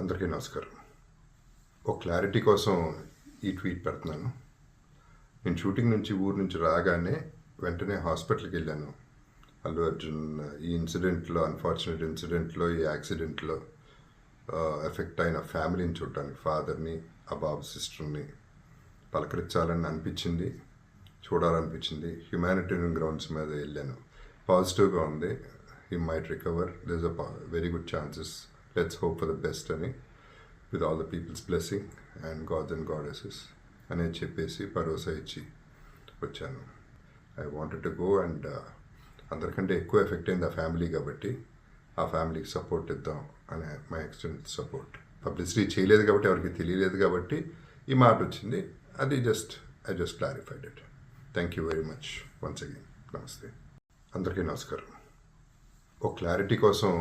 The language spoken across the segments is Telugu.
అందరికీ నమస్కారం. ఒక క్లారిటీ కోసం ఈ ట్వీట్ పెడుతున్నాను. నేను షూటింగ్ నుంచి ఊరు నుంచి రాగానే వెంటనే హాస్పిటల్కి వెళ్ళాను. అల్లు అర్జున్ ఈ అన్ఫార్చునేట్ ఇన్సిడెంట్లో ఈ యాక్సిడెంట్లో ఎఫెక్ట్ అయిన ఫ్యామిలీని చూడటానికి, ఫాదర్ని, ఆ బాబు సిస్టర్ని పలకరించాలని అనిపించింది, చూడాలనిపించింది. హ్యుమానిటేరియన్ గ్రౌండ్స్ మీద వెళ్ళాను. పాజిటివ్గా ఉంది. He might recover. There is a very good chances. Let's hope for the best అని, with all the peoples blessing and gods and goddesses అనేది చెప్పేసి భరోసా ఇచ్చి వచ్చాను. I wanted to go and అందరికంటే ఎక్కువ ఎఫెక్ట్ అయింది ఆ ఫ్యామిలీ కాబట్టి ఆ ఫ్యామిలీకి సపోర్ట్ ఇద్దాం అనే మై ఎక్స్టెంట్ సపోర్ట్. పబ్లిసిటీ చేయలేదు కాబట్టి, ఎవరికి తెలియలేదు కాబట్టి ఈ మాట వచ్చింది. అది I just clarified it. Thank you very much once again. నమస్తే. అందరికీ నమస్కారం. ఒక క్లారిటీ కోసం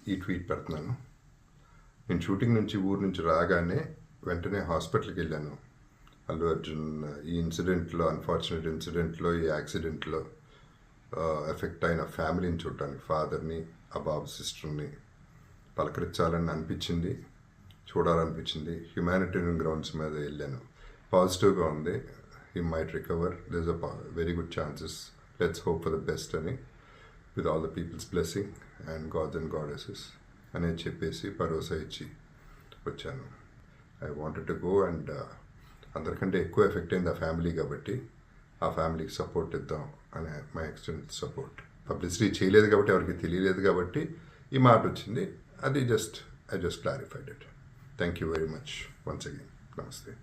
ఈ ట్వీట్ పెడుతున్నాను. నేను షూటింగ్ నుంచి ఊరు నుంచి రాగానే వెంటనే హాస్పిటల్కి వెళ్ళాను. అల్లు అర్జున్ ఈ అన్ఫార్చునేట్ ఇన్సిడెంట్లో ఈ యాక్సిడెంట్లో ఎఫెక్ట్ అయిన ఫ్యామిలీని చూడటానికి, ఫాదర్ని, ఆ బాబు సిస్టర్ని పలకరించాలని అనిపించింది, చూడాలనిపించింది. హ్యుమానిటేరియన్ గ్రౌండ్స్ మీద వెళ్ళాను. పాజిటివ్గా ఉంది. He might recover. There is a very good chances. Let's hope for the best అని, with all the peoples blessing and gods and goddesses అనేది చెప్పేసి భరోసా ఇచ్చి వచ్చాను. I wanted to go and అందరికంటే ఎక్కువ ఎఫెక్ట్ అయింది ఆ ఫ్యామిలీ కాబట్టి ఆ ఫ్యామిలీకి సపోర్ట్ ఇద్దాం అనే మై ఎక్స్టెంట్ సపోర్ట్. పబ్లిసిటీ చేయలేదు కాబట్టి, ఎవరికి తెలియలేదు కాబట్టి ఈ మాట వచ్చింది. అది I just clarified it. Thank you very much once again. నమస్తే.